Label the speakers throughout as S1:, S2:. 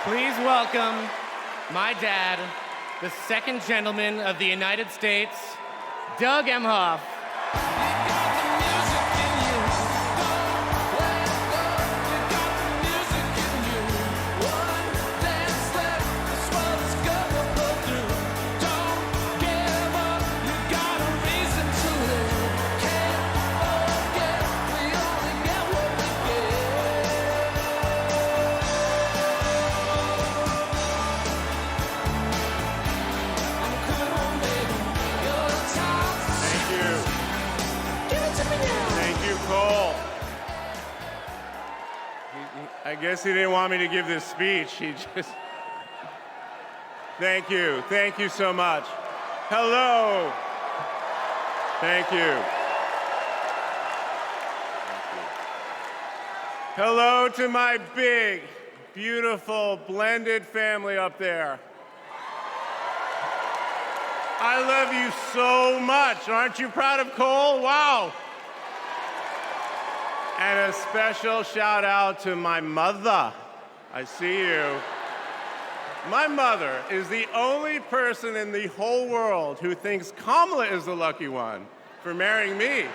S1: Please welcome my dad, the second gentleman of the United States, Doug Emhoff.
S2: I guess he didn't want me to give this speech. He just... Thank you. Thank you so much. Hello. Thank you. Hello to my big, beautiful, blended family up there. I love you so much. Aren't you proud of Cole? Wow. And a special shout out to my mother. I see you. My mother is the only person in the whole world who thinks Kamala is the lucky one for marrying me.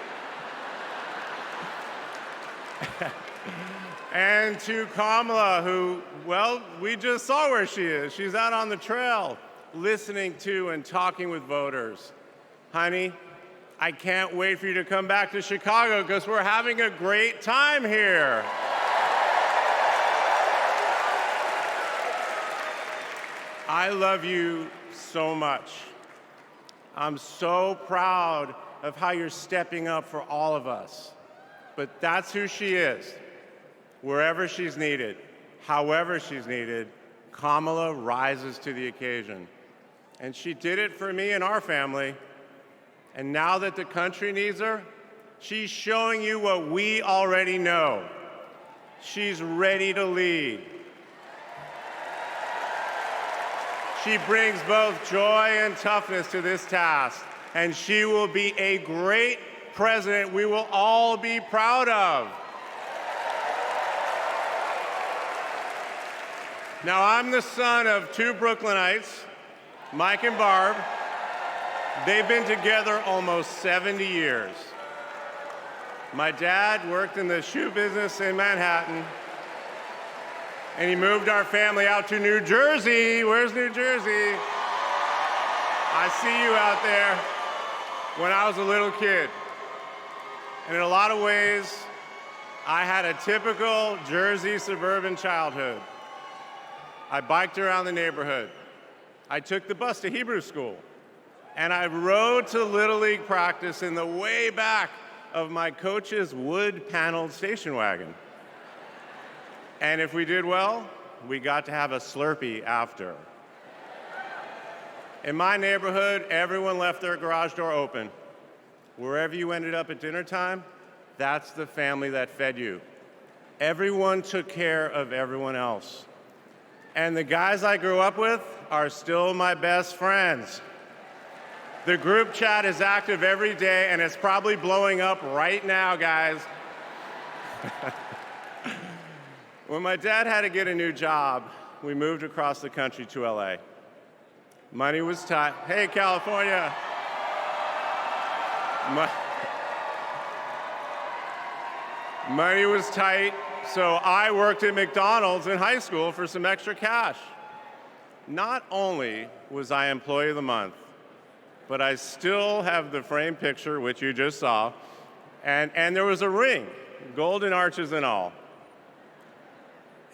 S2: And to Kamala, who, well, we just saw where she is. She's out on the trail listening to and talking with voters. Honey, I can't wait for you to come back to Chicago because we're having a great time here. I love you so much. I'm so proud of how you're stepping up for all of us. But that's who she is. Wherever she's needed, however she's needed, Kamala rises to the occasion. And she did it for me and our family. And now that the country needs her, she's showing you what we already know. She's ready to lead. She brings both joy and toughness to this task, and she will be a great president we will all be proud of. Now, I'm the son of two Brooklynites, Mike and Barb. They've been together almost 70 years. My dad worked in the shoe business in Manhattan, and he moved our family out to New Jersey. Where's New Jersey? I see you out there. When I was a little kid. And in a lot of ways, I had a typical Jersey suburban childhood. I biked around the neighborhood. I took the bus to Hebrew school. And I rode to Little League practice in the way back of my coach's wood-paneled station wagon. And if we did well, we got to have a Slurpee after. In my neighborhood, everyone left their garage door open. Wherever you ended up at dinner time, that's the family that fed you. Everyone took care of everyone else. And the guys I grew up with are still my best friends. The group chat is active every day, and it's probably blowing up right now, guys. When my dad had to get a new job, we moved across the country to LA. Money was tight. Hey, California. Money was tight, so I worked at McDonald's in high school for some extra cash. Not only was I Employee of the Month, but I still have the framed picture, which you just saw, and there was a ring, golden arches and all.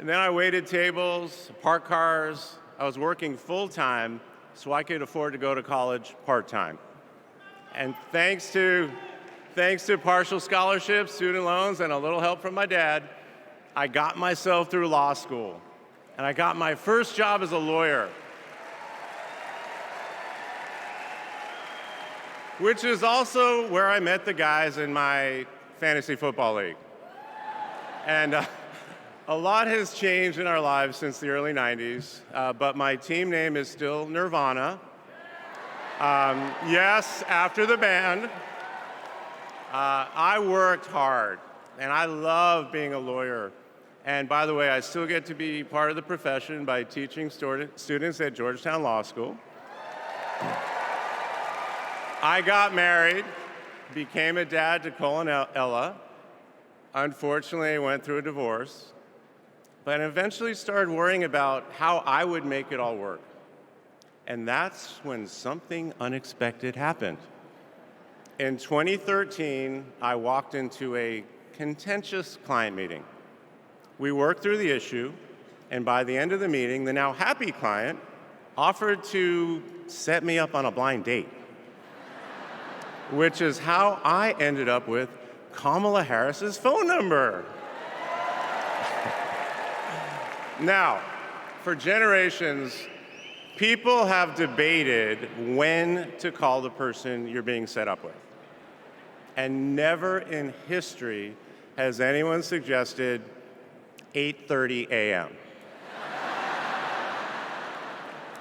S2: And then I waited tables, parked cars. I was working full-time so I could afford to go to college part-time. And thanks to partial scholarships, student loans, and a little help from my dad, I got myself through law school. And I got my first job as a lawyer, which is also where I met the guys in my fantasy football league. And a lot has changed in our lives since the early 90s, but my team name is still Nirvana. Yes, after the band. I worked hard, and I love being a lawyer. And by the way, I still get to be part of the profession by teaching students at Georgetown Law School. I got married, became a dad to Cole and Ella. Unfortunately, I went through a divorce, but eventually started worrying about how I would make it all work. And that's when something unexpected happened. In 2013, I walked into a contentious client meeting. We worked through the issue, and by the end of the meeting, the now happy client offered to set me up on a blind date, which is how I ended up with Kamala Harris's phone number. Now, for generations, people have debated when to call the person you're being set up with. And never in history has anyone suggested 8:30 a.m.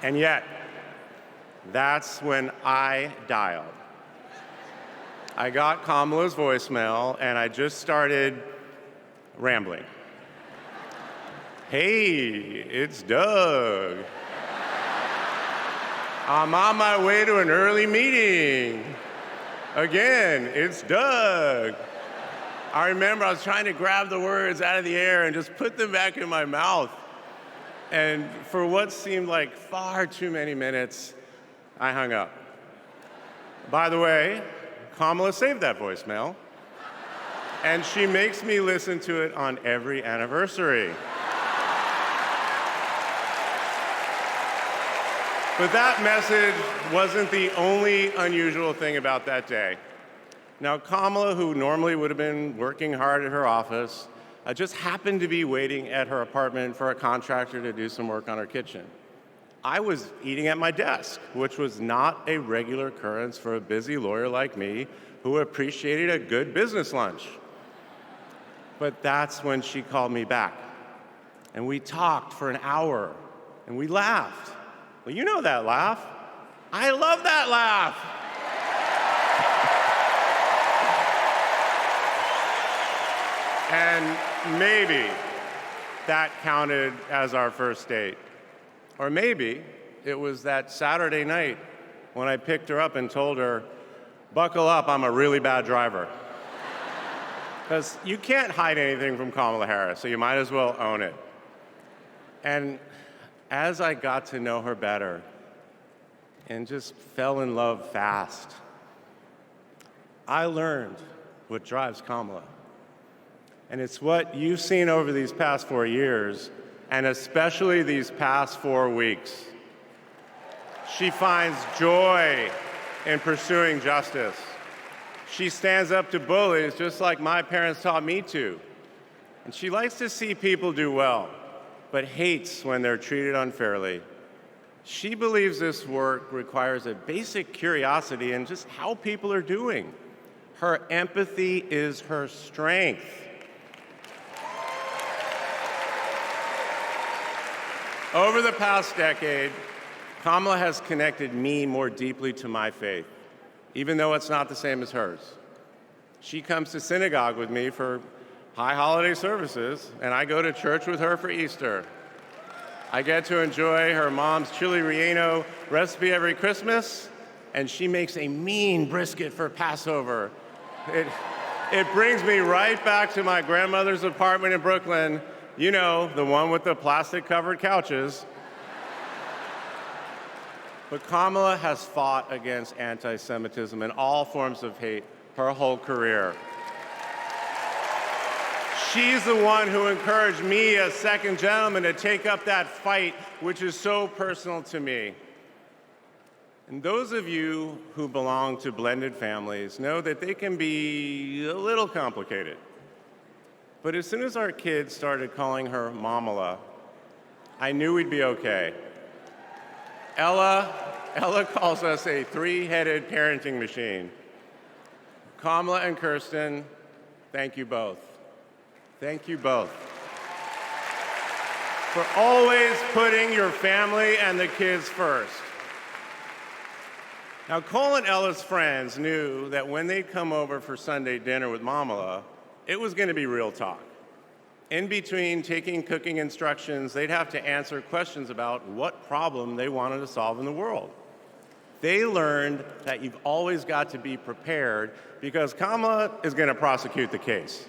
S2: And yet, that's when I dialed. I got Kamala's voicemail, and I just started rambling. Hey, it's Doug. I'm on my way to an early meeting. Again, it's Doug. I remember I was trying to grab the words out of the air and just put them back in my mouth. And for what seemed like far too many minutes, I hung up. By the way, Kamala saved that voicemail, and she makes me listen to it on every anniversary. But that message wasn't the only unusual thing about that day. Now, Kamala, who normally would have been working hard at her office, just happened to be waiting at her apartment for a contractor to do some work on her kitchen. I was eating at my desk, which was not a regular occurrence for a busy lawyer like me who appreciated a good business lunch. But that's when she called me back. And we talked for an hour, and we laughed. Well, you know that laugh. I love that laugh. And maybe that counted as our first date. Or maybe it was that Saturday night when I picked her up and told her, buckle up, I'm a really bad driver. Because you can't hide anything from Kamala Harris, so you might as well own it. And as I got to know her better and just fell in love fast, I learned what drives Kamala. And it's what you've seen over these past 4 years, and especially these past 4 weeks. She finds joy in pursuing justice. She stands up to bullies just like my parents taught me to. And she likes to see people do well, but hates when they're treated unfairly. She believes this work requires a basic curiosity in just how people are doing. Her empathy is her strength. Over the past decade, Kamala has connected me more deeply to my faith, even though it's not the same as hers. She comes to synagogue with me for high holiday services, and I go to church with her for Easter. I get to enjoy her mom's chili relleno recipe every Christmas, and she makes a mean brisket for Passover. It brings me right back to my grandmother's apartment in Brooklyn, you know, the one with the plastic-covered couches. But Kamala has fought against anti-Semitism and all forms of hate her whole career. She's the one who encouraged me as second gentleman to take up that fight, which is so personal to me. And those of you who belong to blended families know that they can be a little complicated. But as soon as our kids started calling her Mamala, I knew we'd be okay. Ella calls us a three-headed parenting machine. Kamala and Kirsten, thank you both. Thank you both for always putting your family and the kids first. Now, Cole and Ella's friends knew that when they'd come over for Sunday dinner with Mamala, it was going to be real talk. In between taking cooking instructions, they'd have to answer questions about what problem they wanted to solve in the world. They learned that you've always got to be prepared because Kamala is going to prosecute the case.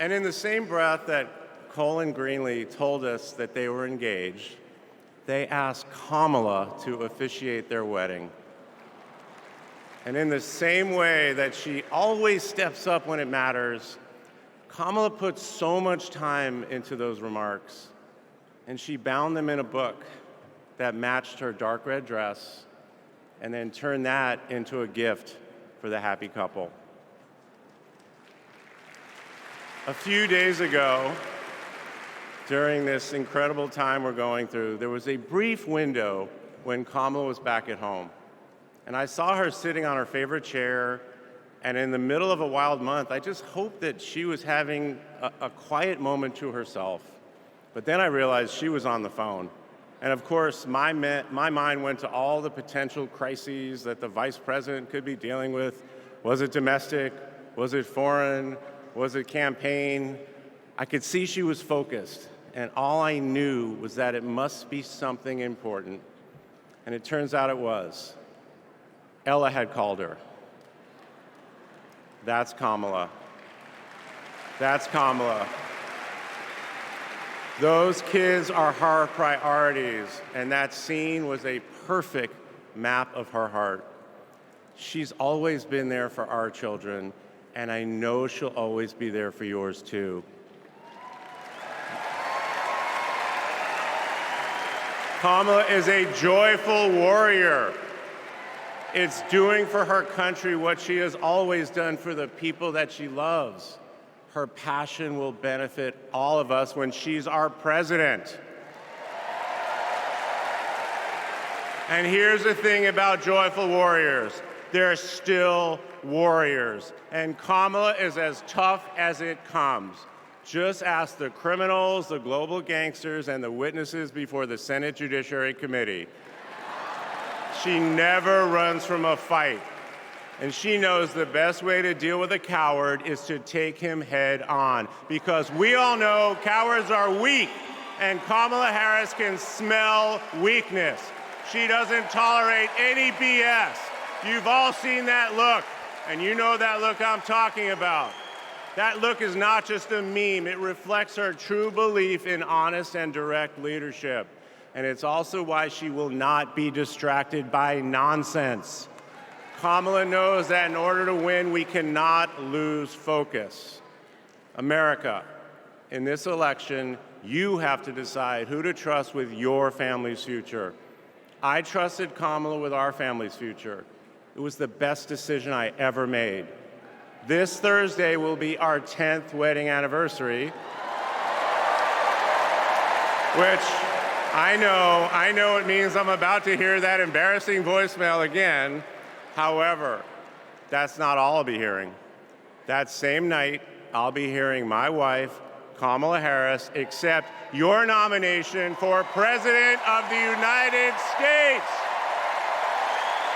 S2: And in the same breath that Cole and Greenlee told us that they were engaged, they asked Kamala to officiate their wedding. And in the same way that she always steps up when it matters, Kamala put so much time into those remarks, and she bound them in a book that matched her dark red dress, and then turned that into a gift for the happy couple. A few days ago, during this incredible time we're going through, there was a brief window when Kamala was back at home. And I saw her sitting on her favorite chair, and in the middle of a wild month, I just hoped that she was having a quiet moment to herself. But then I realized she was on the phone. And of course, my mind went to all the potential crises that the vice president could be dealing with. Was it domestic? Was it foreign? Was it campaign? I could see she was focused, and all I knew was that it must be something important. And it turns out it was. Ella had called her. That's Kamala. That's Kamala. Those kids are her priorities, and that scene was a perfect map of her heart. She's always been there for our children, and I know she'll always be there for yours too. Kamala is a joyful warrior. It's doing for her country what she has always done for the people that she loves. Her passion will benefit all of us when she's our president. And here's the thing about joyful warriors. They're still warriors. And Kamala is as tough as it comes. Just ask the criminals, the global gangsters, and the witnesses before the Senate Judiciary Committee. She never runs from a fight. And she knows the best way to deal with a coward is to take him head on. Because we all know cowards are weak, and Kamala Harris can smell weakness. She doesn't tolerate any BS. You've all seen that look, and you know that look I'm talking about. That look is not just a meme. It reflects her true belief in honest and direct leadership. And it's also why she will not be distracted by nonsense. Kamala knows that in order to win, we cannot lose focus. America, in this election, you have to decide who to trust with your family's future. I trusted Kamala with our family's future. It was the best decision I ever made. This Thursday will be our 10th wedding anniversary, which I know it means I'm about to hear that embarrassing voicemail again. However, that's not all I'll be hearing. That same night, I'll be hearing my wife, Kamala Harris, accept your nomination for President of the United States.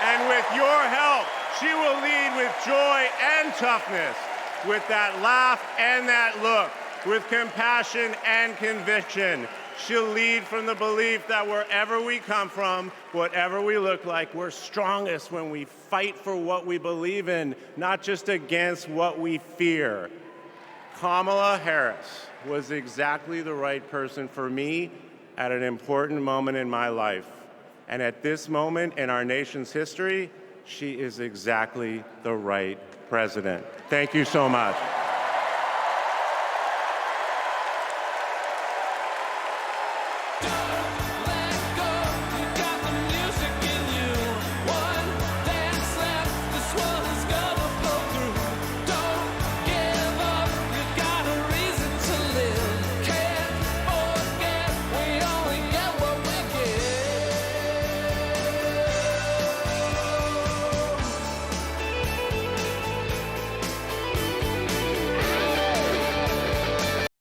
S2: And with your help, she will lead with joy and toughness, with that laugh and that look, with compassion and conviction. She'll lead from the belief that wherever we come from, whatever we look like, we're strongest when we fight for what we believe in, not just against what we fear. Kamala Harris was exactly the right person for me at an important moment in my life. And at this moment in our nation's history, she is exactly the right president. Thank you so much.